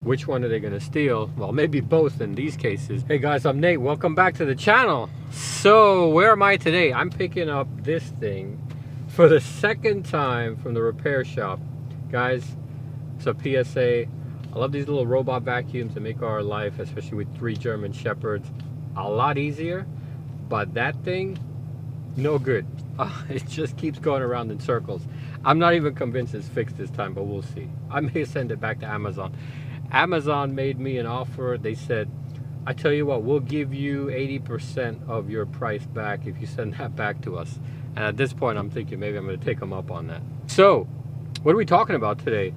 Which one are they going to steal? Well, maybe both in these cases. Hey guys, I'm Nate. Welcome back to the channel. So where am I today? I'm picking up this thing for the second time from the repair shop. Guys, it's a PSA. I love these little robot vacuums that make our life, especially with 3 German Shepherds, a lot easier. But that thing, no good. It just keeps going around in circles. I'm not even convinced it's fixed this time, but we'll see. I may send it back to Amazon. Amazon made me an offer. They said, I tell you what, we'll give you 80% of your price back if you send that back to us. And at this point, I'm thinking maybe I'm going to take them up on that. So, what are we talking about today?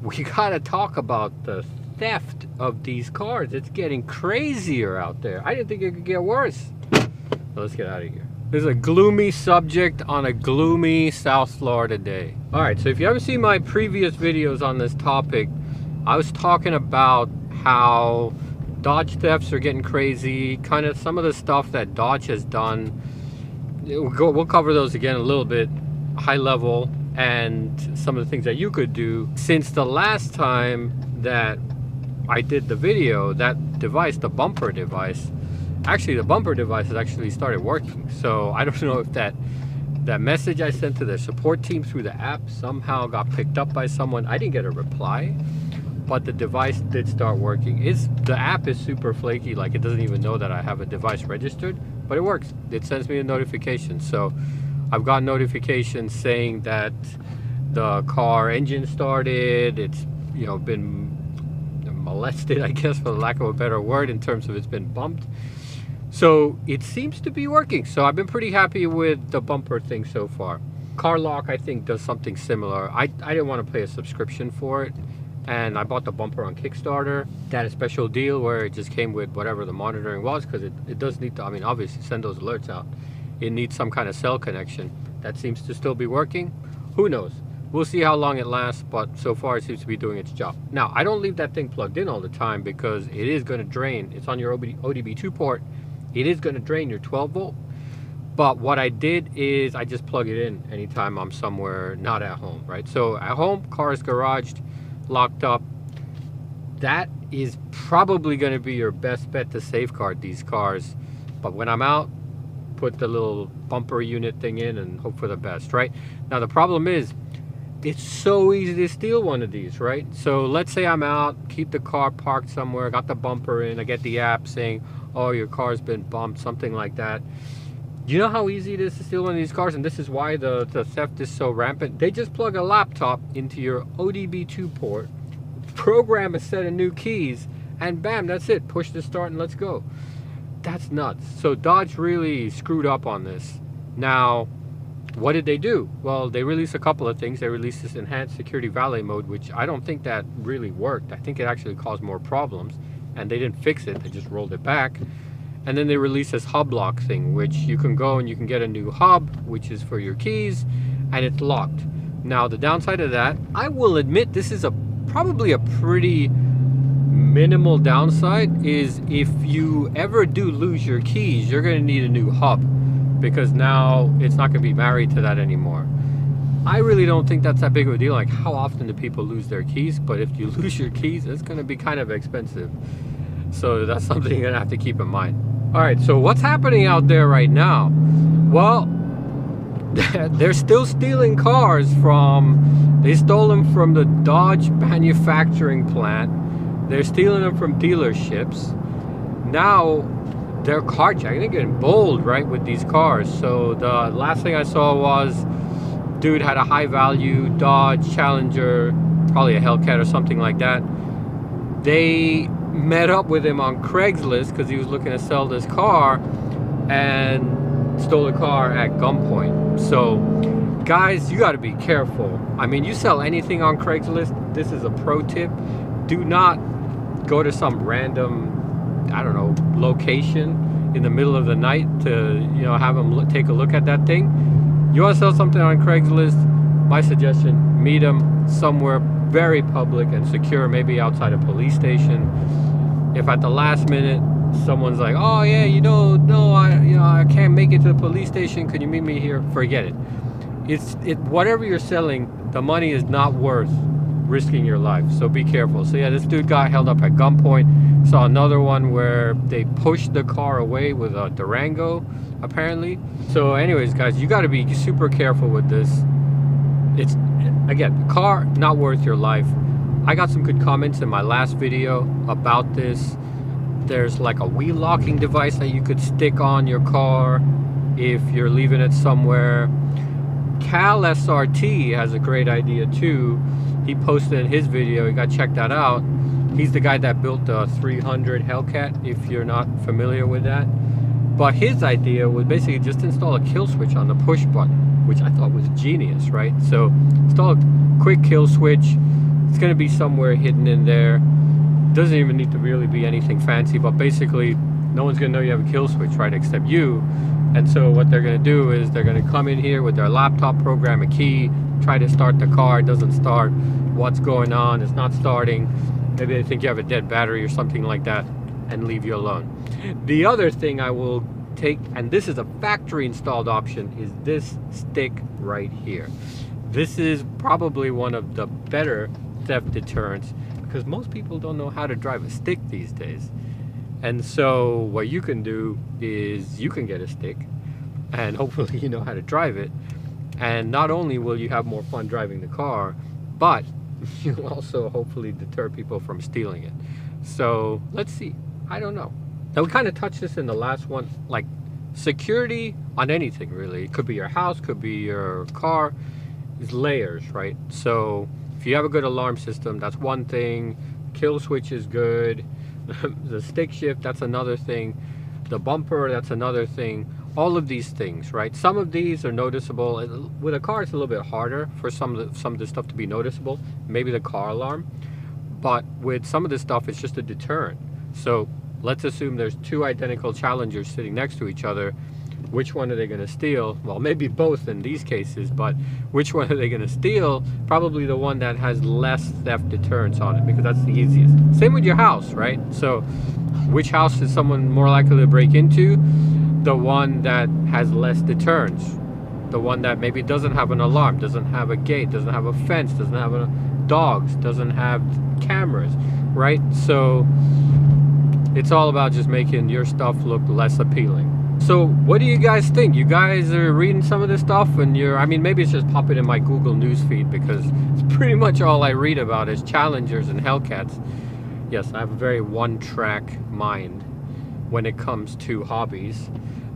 We got to talk about the theft of these cars. It's getting crazier out there. I didn't think it could get worse. So let's get out of here. This is a gloomy subject on a gloomy South Florida day. All right, so if you haven't seen my previous videos on this topic, I was talking about how Dodge thefts are getting crazy, kind of some of the stuff that Dodge has done. We'll cover those again a little bit, high level, and some of the things that you could do. Since the last time that I did the video, that device, the Bmmpr device, actually the Bmmpr device has actually started working. So I don't know if that message I sent to the support team through the app somehow got picked up by someone. I didn't get a reply, but the device did start working. The app is super flaky, like it doesn't even know that I have a device registered, but it works. It sends me a notification. So I've got notifications saying that the car engine started. It's been molested, I guess, for the lack of a better word, in terms of it's been bumped. So it seems to be working. So I've been pretty happy with the Bmmpr thing so far. CarLock, I think, does something similar. I didn't want to pay a subscription for it, and I bought the Bmmpr on Kickstarter. They had a special deal where it just came with whatever the monitoring was, because it does need to, I mean, obviously send those alerts out. It needs some kind of cell connection. That seems to still be working. Who knows? We'll see how long it lasts, but so far it seems to be doing its job. Now, I don't leave that thing plugged in all the time because it is going to drain. It's on your ODB2 port. It is going to drain your 12 volt. But what I did is I just plug it in anytime I'm somewhere not at home, right? So at home, car is garaged, locked up. That is probably going to be your best bet to safeguard these cars. But when I'm out, put the little Bmmpr unit thing in and hope for the best, right? Now the problem is, it's so easy to steal one of these, right? So let's say I'm out, keep the car parked somewhere, got the Bmmpr in, I get the app saying, oh, your car's been bumped, something like that. You know how easy it is to steal one of these cars? And this is why the theft is so rampant. They just plug a laptop into your ODB2 port, program a set of new keys, and bam, that's it. Push the start and let's go. That's nuts. So Dodge really screwed up on this. Now, what did they do? Well, they released a couple of things. They released this enhanced security valet mode, which I don't think that really worked. I think it actually caused more problems, and they didn't fix it. They just rolled it back. And then they released this hub lock thing, which you can go and you can get a new hub, which is for your keys, and it's locked. Now, the downside of that, I will admit this is probably a pretty minimal downside, is if you ever do lose your keys, you're going to need a new hub, because now it's not going to be married to that anymore. I really don't think that's that big of a deal. Like, how often do people lose their keys? But if you lose your keys, it's going to be kind of expensive. So that's something you're going to have to keep in mind. All right, so what's happening out there right now? Well, they're still stealing cars they stole them from the Dodge manufacturing plant. They're stealing them from dealerships. Now, they're carjacking. They're getting bold, right, with these cars. So the last thing I saw was dude had a high value Dodge Challenger, probably a Hellcat or something like that. They met up with him on Craigslist because he was looking to sell this car, and stole the car at gunpoint. So guys, you got to be careful. I mean, you sell anything on Craigslist, this is a pro tip. Do not go to some random, I don't know, location in the middle of the night to, have them take a look at that thing. You want to sell something on Craigslist, my suggestion, meet them somewhere very public and secure, maybe outside a police station. If at the last minute someone's like, oh yeah, no, I can't make it to the police station, could you meet me here? Forget it. Whatever you're selling, the money is not worth risking your life. So be careful. So yeah, this dude got held up at gunpoint. Saw another one where they pushed the car away with a Durango, apparently. So anyways, guys, you got to be super careful with this. It's, again, car not worth your life. I got some good comments in my last video about this. There's like a wheel locking device that you could stick on your car if you're leaving it somewhere. Cal SRT has a great idea too. He posted in his video, you gotta check that out. He's the guy that built the 300 Hellcat, if you're not familiar with that. But his idea was basically just install a kill switch on the push button, which I thought was genius, right? So install a quick kill switch. It's gonna be somewhere hidden in there. Doesn't even need to really be anything fancy, but basically no one's gonna know you have a kill switch, right, except you. And so what they're gonna do is they're gonna come in here with their laptop, program a key, try to start the car, it doesn't start. What's going on? It's not starting. Maybe they think you have a dead battery or something like that and leave you alone. The other thing I will take, and this is a factory installed option, is this stick right here. This is probably one of the better theft deterrents because most people don't know how to drive a stick these days. And so what you can do is you can get a stick and hopefully you know how to drive it. And not only will you have more fun driving the car, but you'll also hopefully deter people from stealing it. So let's see. I don't know. Now we kind of touched this in the last one, like security on anything really. It could be your house, could be your car. It's layers, right? So if you have a good alarm system, that's one thing. Kill switch is good. The stick shift, that's another thing. The bumper, that's another thing. All of these things, right? Some of these are noticeable. With a car, it's a little bit harder for some of the stuff to be noticeable. Maybe the car alarm. But with some of this stuff, it's just a deterrent. So let's assume there's two identical challengers sitting next to each other. Which one are they going to steal? Well, maybe both in these cases, but which one are they going to steal? Probably the one that has less theft deterrence on it, because that's the easiest. Same with your house, right? So which house is someone more likely to break into? The one that has less deterrence. The one that maybe doesn't have an alarm, doesn't have a gate, doesn't have a fence, doesn't have dogs, doesn't have cameras, right? So it's all about just making your stuff look less appealing. So what do you guys think? You guys are reading some of this stuff and I mean, maybe it's just popping in my Google News feed because it's pretty much all I read about is Challengers and Hellcats. Yes, I have a very one-track mind when it comes to hobbies.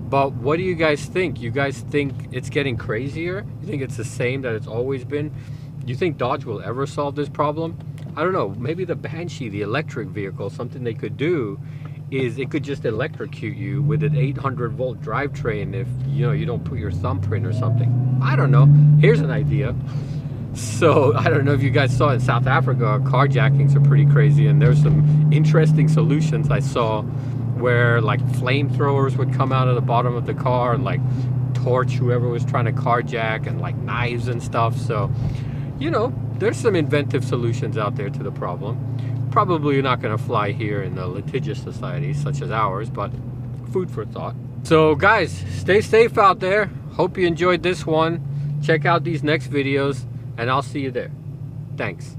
But what do you guys think? You guys think it's getting crazier? You think it's the same that it's always been? Do you think Dodge will ever solve this problem? I don't know. Maybe the Banshee, the electric vehicle, something they could do is it could just electrocute you with an 800-volt drivetrain if you don't put your thumbprint or something. I don't know. Here's an idea. So I don't know if you guys saw in South Africa, carjackings are pretty crazy, and there's some interesting solutions I saw where like flamethrowers would come out of the bottom of the car and like torch whoever was trying to carjack, and like knives and stuff. So there's some inventive solutions out there to the problem. Probably not going to fly here in a litigious society such as ours, but food for thought. So guys, stay safe out there. Hope you enjoyed this one. Check out these next videos and I'll see you there. Thanks.